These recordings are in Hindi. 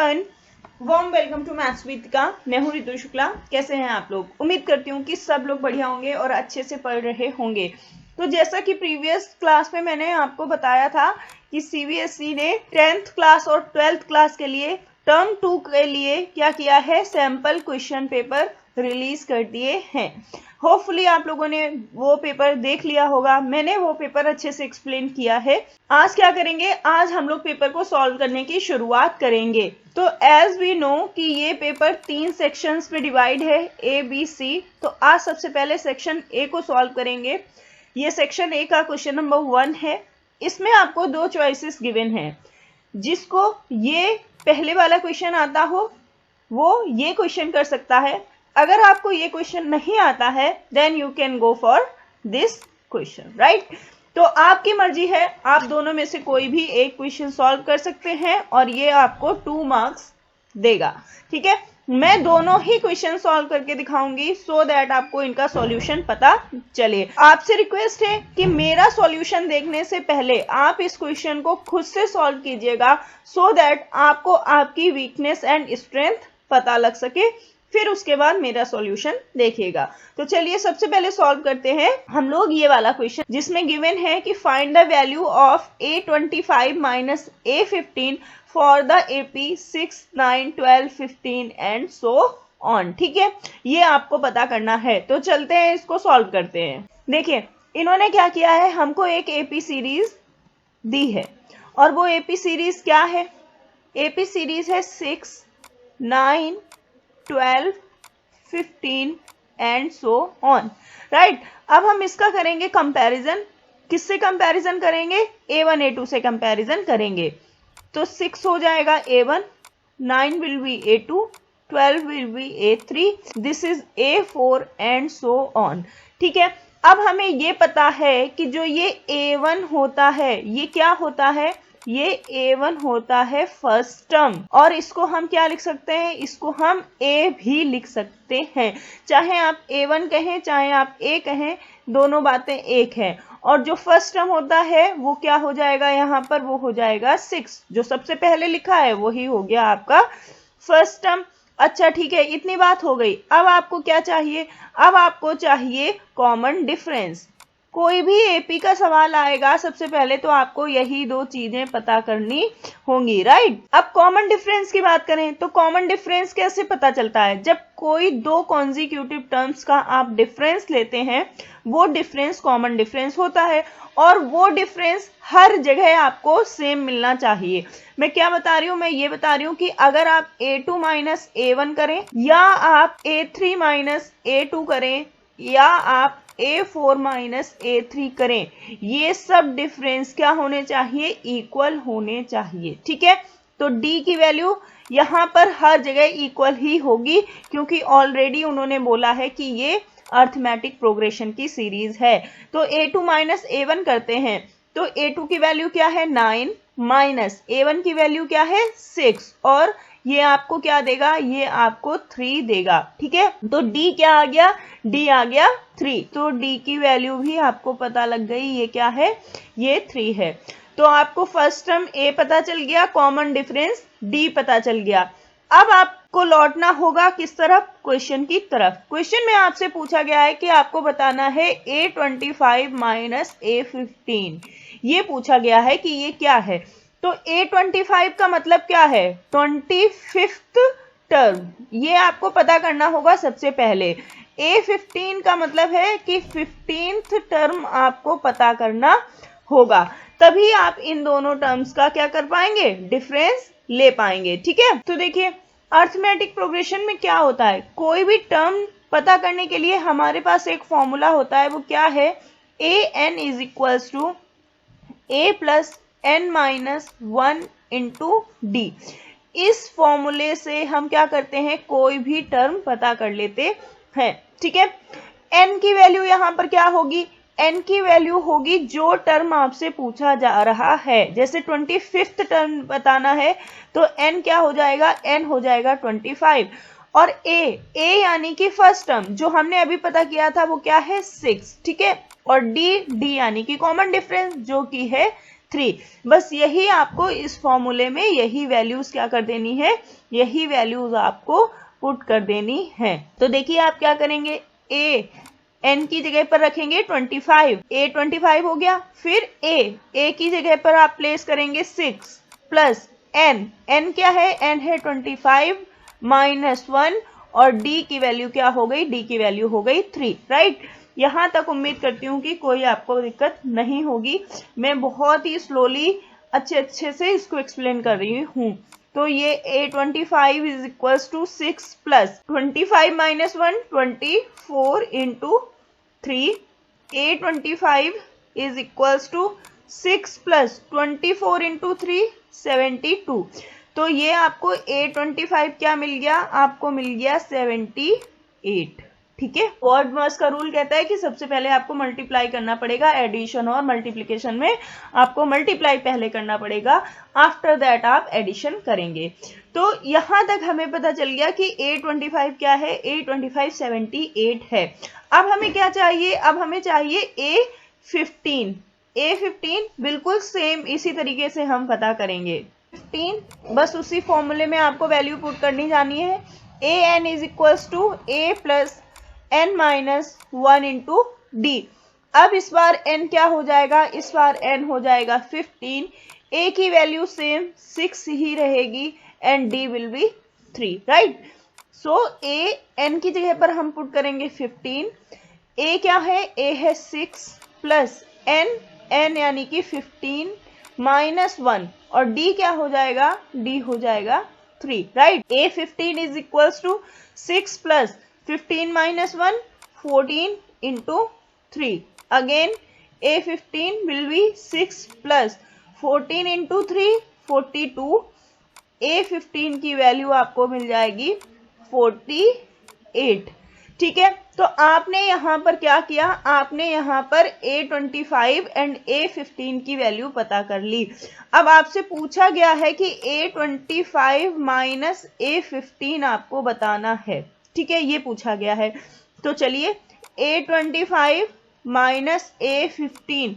Everyone, warm welcome to maths with का। मैं हूं रितु शुक्ला। कैसे हैं आप लोग? उम्मीद करती हूँ कि सब लोग बढ़िया होंगे और अच्छे से पढ़ रहे होंगे। तो जैसा कि प्रीवियस क्लास में मैंने आपको बताया था कि सीबीएसई ने 10th क्लास और 12th क्लास के लिए टर्म 2 के लिए क्या किया है, सैंपल क्वेश्चन पेपर रिलीज कर दिए हैं। होपफुली आप लोगों ने वो पेपर देख लिया होगा। मैंने वो पेपर अच्छे से एक्सप्लेन किया है। आज क्या करेंगे, आज हम लोग पेपर को सॉल्व करने की शुरुआत करेंगे। तो एज वी नो कि ये पेपर 3 सेक्शंस में डिवाइड है, ए बी सी। तो आज सबसे पहले सेक्शन ए को सॉल्व करेंगे। ये सेक्शन ए का क्वेश्चन नंबर 1 है। इसमें आपको 2 चॉइसेस गिवन है। जिसको ये पहले वाला क्वेश्चन आता हो वो ये क्वेश्चन कर सकता है। अगर आपको ये क्वेश्चन नहीं आता है then you can go for this question, right. तो आपकी मर्जी है, आप दोनों में से कोई भी एक क्वेश्चन सॉल्व कर सकते हैं और ये आपको 2 मार्क्स देगा। ठीक है, मैं दोनों ही क्वेश्चन सॉल्व करके दिखाऊंगी सो दैट आपको इनका सॉल्यूशन पता चले। आपसे रिक्वेस्ट है कि मेरा सॉल्यूशन देखने से पहले आप इस क्वेश्चन को खुद से सॉल्व कीजिएगा सो दैट आपको आपकी वीकनेस एंड स्ट्रेंथ पता लग सके। फिर उसके बाद मेरा सॉल्यूशन देखिएगा। तो चलिए सबसे पहले सॉल्व करते हैं हम लोग ये वाला क्वेश्चन, जिसमें गिवन है कि find the value of A25 minus A15 for the AP 6, 9, 12, 15 and so on. ठीक है, ये आपको पता करना है। तो चलते हैं इसको सॉल्व करते हैं। देखिए इन्होंने क्या किया है, हमको एक AP सीरीज दी है और वो AP सीरीज क्या है, AP सीरीज है 6, 9, 12, 15 एंड सो ऑन, राइट। अब हम इसका करेंगे कंपैरिजन। किससे कंपैरिजन करेंगे? A1 A2 से कंपैरिजन करेंगे। तो 6 हो जाएगा A1, 9 will be A2, 12 will be A3, this is A4 and so on. ठीक है, अब हमें ये पता है कि जो ये A1 होता है ये क्या होता है, ये A1 होता है फर्स्ट टर्म। और इसको हम क्या लिख सकते हैं, इसको हम A भी लिख सकते हैं। चाहे आप A1 कहें चाहे आप A कहें, दोनों बातें एक है। और जो फर्स्ट टर्म होता है वो क्या हो जाएगा यहाँ पर, वो हो जाएगा 6। जो सबसे पहले लिखा है वही हो गया आपका फर्स्ट टर्म। अच्छा ठीक है, इतनी बात हो गई। अब आपको क्या चाहिए, अब आपको चाहिए कॉमन डिफरेंस। कोई भी एपी का सवाल आएगा सबसे पहले तो आपको यही 2 चीजें पता करनी होंगी, राइट। अब कॉमन डिफरेंस की बात करें तो कॉमन डिफरेंस कैसे पता चलता है, जब कोई 2 कॉन्जिक्यूटिव टर्म्स का आप डिफरेंस लेते हैं वो डिफरेंस कॉमन डिफरेंस होता है। और वो डिफरेंस हर जगह आपको सेम मिलना चाहिए। मैं क्या बता रही हूँ, मैं ये बता रही हूँ कि अगर आप A2 माइनस A1 करें या आप A3 माइनस A2 करें या आप A4 माइनस A3 करें, ये सब डिफरेंस क्या होने चाहिए, इक्वल होने चाहिए। ठीक है, तो D की वैल्यू यहाँ पर हर जगह इक्वल ही होगी क्योंकि ऑलरेडी उन्होंने बोला है कि ये अर्थमेटिक प्रोग्रेशन की सीरीज है। तो A2 माइनस A1 करते हैं तो A2 की वैल्यू क्या है 9 माइनस A1 की वैल्यू क्या है 6 और ये आपको क्या देगा, ये आपको 3 देगा। ठीक है, तो D क्या आ गया, D आ गया 3। तो D की वैल्यू भी आपको पता लग गई, ये क्या है, ये 3 है। तो आपको फर्स्ट टर्म A पता चल गया, कॉमन डिफरेंस D पता चल गया। अब आपको लौटना होगा किस तरफ, क्वेश्चन की तरफ। क्वेश्चन में आपसे पूछा गया है कि आपको बताना है A25 माइनस A15। ये पूछा गया है कि ये क्या है। तो A25 का मतलब क्या है, 25th टर्म, ये आपको पता करना होगा सबसे पहले। A15 का मतलब है कि 15th टर्म आपको पता करना होगा, तभी आप इन दोनों टर्म्स का क्या कर पाएंगे, डिफरेंस ले पाएंगे। ठीक है, तो देखिए अर्थमेटिक प्रोग्रेशन में क्या होता है, कोई भी टर्म पता करने के लिए हमारे पास एक फॉर्मूला होता है, वो क्या है, an is equals to a plus n minus 1 into D. इस फॉर्मूले से हम क्या करते हैं, कोई भी टर्म पता कर लेते हैं। ठीक है, n की वैल्यू यहाँ पर क्या होगी, n की वैल्यू होगी जो टर्म आपसे पूछा जा रहा है। जैसे 25th टर्म बताना है तो n क्या हो जाएगा, n हो जाएगा 25। और a यानी कि फर्स्ट टर्म जो हमने अभी पता किया था वो क्या है 6। ठीक है, और d यानी कि कॉमन डिफरेंस जो कि है 3। बस यही आपको इस फॉर्मूले में यही वैल्यूज क्या कर देनी है, यही वैल्यूज आपको पुट कर देनी है। तो देखिए आप क्या करेंगे, ए n की जगह पर रखेंगे 25, a 25 हो गया। फिर a की जगह पर आप प्लेस करेंगे 6 प्लस n क्या है, n है 25 माइनस 1 और d की वैल्यू क्या हो गई, d की वैल्यू हो गई 3, राइट। यहां तक उम्मीद करती हूँ कि कोई आपको दिक्कत नहीं होगी। मैं बहुत ही स्लोली अच्छे से इसको एक्सप्लेन कर रही हूँ। तो ये a25 is equals to 6 plus 25 minus 1 24 into 3, a25 is equals to 6 plus 24 into 3 72। तो ये आपको a25 क्या मिल गया, आपको मिल गया 78, ठीक है। वर्ड मर्ज का रूल कहता है कि सबसे पहले आपको मल्टीप्लाई करना पड़ेगा, एडिशन और मल्टीप्लिकेशन में आपको मल्टीप्लाई पहले करना पड़ेगा, आफ्टर दैट आप एडिशन करेंगे। तो यहां तक हमें पता चल गया कि a25 क्या है, a25 78 है। अब हमें क्या चाहिए, अब हमें चाहिए a15। a15 बिल्कुल सेम इसी तरीके से हम पता करेंगे। 15 बस उसी फॉर्मूले में आपको वैल्यू पुट करनी जानी है। an is equals to a plus n minus 1 into D. अब इस बार n क्या हो जाएगा, इस बार n हो जाएगा 15, a की वैल्यू सेम 6 ही रहेगी and d will be 3, right. So a n की जगह पर हम पुट करेंगे 15, a क्या है, a है 6 प्लस n यानी कि 15 माइनस 1 और d क्या हो जाएगा, d हो जाएगा 3, right. a15 is equals to 6 plus 15 minus 1 14 into 3। Again a15 will be 6 plus 14 into 3 42। a15 की वैल्यू आपको मिल जाएगी 48, ठीक है। तो आपने यहां पर क्या किया, आपने यहां पर a25 एंड a15 की वैल्यू पता कर ली। अब आपसे पूछा गया है कि a25 माइनस a15 आपको बताना है, ठीक है, ये पूछा गया है। तो चलिए a25 माइनस a15,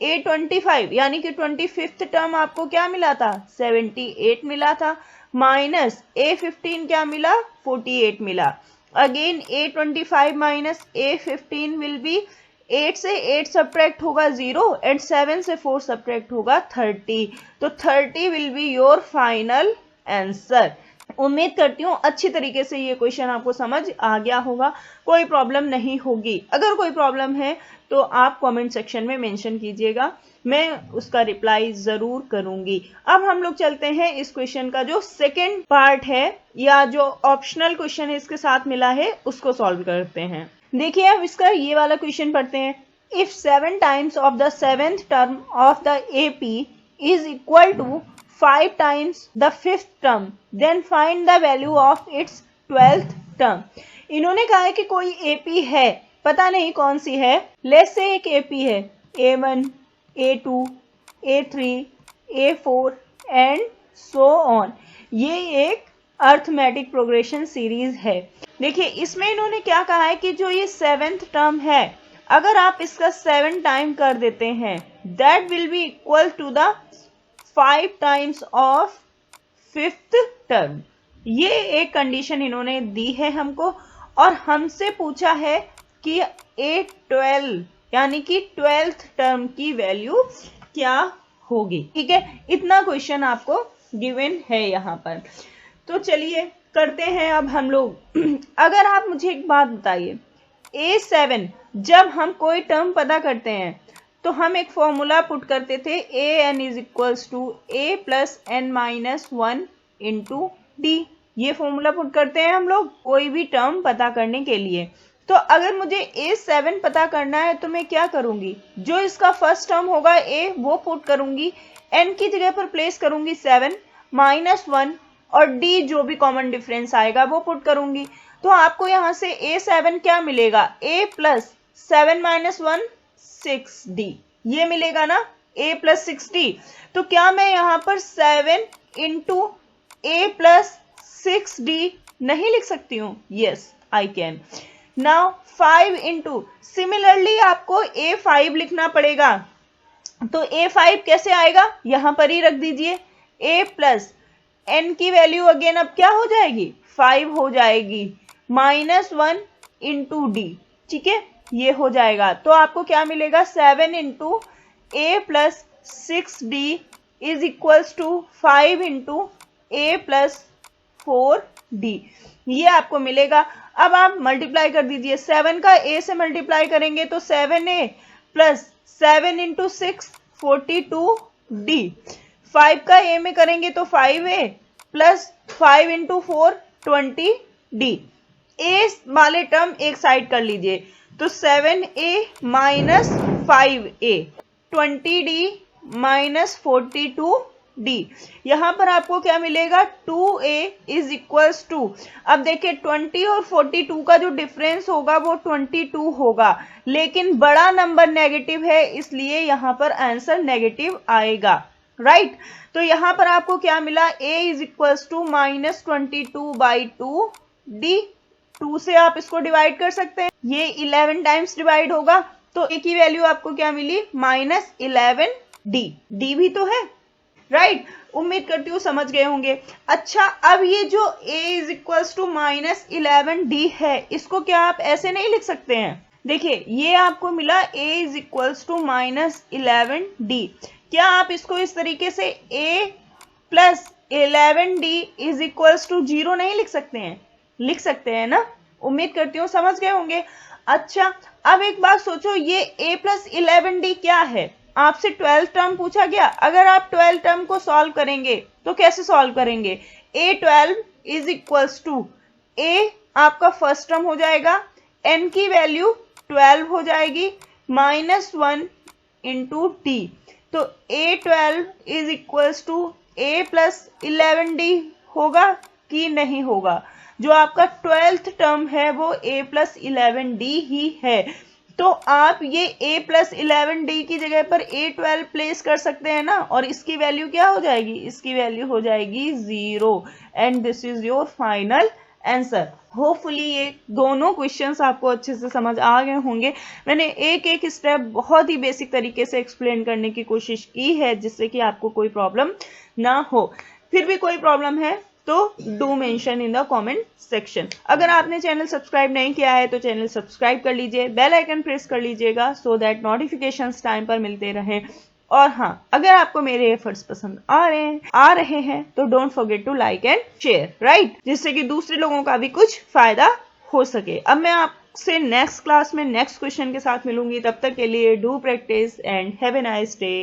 a25 यानी कि 25th टर्म आपको क्या मिला था, 78 मिला था, माइनस a15 क्या मिला, 48 मिला। Again a25 minus a15 will B 8 से 8 सब्ट्रैक्ट होगा 0 एंड 7 से 4 सब्ट्रैक्ट होगा 30। तो 30 will be your final answer. उम्मीद करती हूँ अच्छी तरीके से ये क्वेश्चन आपको समझ आ गया होगा, कोई प्रॉब्लम नहीं होगी। अगर कोई प्रॉब्लम है तो आप कमेंट सेक्शन में मेंशन कीजिएगा, मैं उसका रिप्लाई जरूर करूंगी। अब हम लोग चलते हैं इस क्वेश्चन का जो सेकंड पार्ट है या जो ऑप्शनल क्वेश्चन है इसके साथ मिला है उसको सॉल्व करते हैं। देखिए अब इसका ये वाला क्वेश्चन पढ़ते हैं। If 7 times of the 7th term of the AP is equal to 5 times the 5th term, then find the value of its 12th term। इन्होंने कहा है कि कोई AP है, पता नहीं कौन सी है। लेट्स से एक AP है A1, A2, A3, A4 and so on. ये एक अर्थमेटिक प्रोग्रेशन सीरीज है। देखिए इसमें इन्होंने क्या कहा है कि जो ये 7th टर्म है, अगर आप इसका 7 टाइम कर देते हैं, that will be equal to the 5 times of 5th term. ये एक कंडीशन इन्होंने दी है हमको और हमसे पूछा है कि A12 यानी कि 12th टर्म की वैल्यू क्या होगी, ठीक है। इतना क्वेश्चन आपको गिवन है यहाँ पर। तो चलिए करते हैं अब हम लोग। अगर आप मुझे एक बात बताइए, A7 जब हम कोई टर्म पता करते हैं तो हम एक फॉर्मूला पुट करते थे an is equals to a plus n minus 1 into D. ये फॉर्मूला पुट करते हैं हम लोग कोई भी टर्म पता करने के लिए। तो अगर मुझे A7 पता करना है तो मैं क्या करूंगी, जो इसका फर्स्ट टर्म होगा a वो पुट करूंगी, n की जगह पर प्लेस करूंगी 7 माइनस 1 और d जो भी कॉमन डिफरेंस आएगा वो पुट करूंगी। तो आपको यहां से A7 क्या मिलेगा, a प्लस 7 माइनस 1 6d, ये मिलेगा ना, a प्लस 6d। तो क्या मैं यहाँ पर 7 इंटू a प्लस 6d नहीं लिख सकती हूँ? Yes I can. Now 5 into, similarly आपको a5 लिखना पड़ेगा। तो A5 कैसे आएगा, यहां पर ही रख दीजिए। A प्लस n की वैल्यू अगेन अब क्या हो जाएगी, 5 हो जाएगी, -1 इंटू डी, ठीक है, ये हो जाएगा। तो आपको क्या मिलेगा, 7 into A plus 6d is equals to 5 into A plus 4d, ये आपको मिलेगा। अब आप मल्टीप्लाई कर दीजिए, 7 का a से मल्टीप्लाई करेंगे तो 7a प्लस 7 इंटू 6 42d, 5 का a में करेंगे तो 5a plus 5 into 4 20d। a वाले टर्म एक साइड कर लीजिए, तो 7a minus 5a 20d minus 42d, यहां पर आपको क्या मिलेगा, 2a इज इक्वल्स टू, अब देखिए 20 और 42 का जो डिफरेंस होगा वो 22 होगा, लेकिन बड़ा नंबर नेगेटिव है इसलिए यहां पर आंसर नेगेटिव आएगा, राइट। तो यहां पर आपको क्या मिला, a is equals to -22/2d, 2 से आप इसको डिवाइड कर सकते हैं, ये 11 टाइम्स डिवाइड होगा, तो a की वैल्यू आपको क्या मिली, -11d, d भी तो है, राइट। उम्मीद करती हूँ समझ गए होंगे। अच्छा, अब ये जो a is equals to -11d है, इसको क्या आप ऐसे नहीं लिख सकते हैं, देखिए ये आपको मिला a is equals to -11d, क्या आप इसको इस तरीके से a plus 11d is equals to 0 नहीं लिख सकते हैं, लिख सकते हैं ना, उम्मीद करती हूँ समझ गए होंगे। अच्छा, अब एक बात सोचो, ये a प्लस 11d क्या है, आपसे 12 टर्म पूछा गया, अगर आप 12 टर्म को सॉल्व करेंगे तो कैसे सॉल्व करेंगे, a12 is equals to a आपका फर्स्ट टर्म हो जाएगा, n की वैल्यू 12 हो जाएगी, -1 इंटू d, तो a12 is equals to a plus 11d होगा कि नहीं होगा, जो आपका 12th टर्म है वो a प्लस 11d ही है। तो आप ये a प्लस 11d की जगह पर a12 प्लेस कर सकते हैं ना, और इसकी वैल्यू क्या हो जाएगी, इसकी वैल्यू हो जाएगी 0, and this is your final answer. Hopefully ये दोनों क्वेश्चंस आपको अच्छे से समझ आ गए होंगे। मैंने एक एक स्टेप बहुत ही बेसिक तरीके से एक्सप्लेन करने की कोशिश की है, जिससे कि आपको कोई प्रॉब्लम ना हो। फिर भी कोई प्रॉब्लम है तो do mention in the comment section. अगर आपने चैनल सब्सक्राइब नहीं किया है तो चैनल सब्सक्राइब कर लीजिए, बेल आइकन प्रेस कर लीजिएगा, सो दैट नोटिफिकेशंस टाइम पर मिलते रहें। और हाँ, अगर आपको मेरे एफर्ट्स पसंद आ रहे हैं तो don't forget to like and share, right, जिससे कि दूसरे लोगों का भी कुछ फायदा हो सके। अब मैं आपसे नेक्स्ट क्लास में नेक्स्ट क्वेश्चन के साथ मिलूंगी, तब तक के लिए do practice and have a nice day.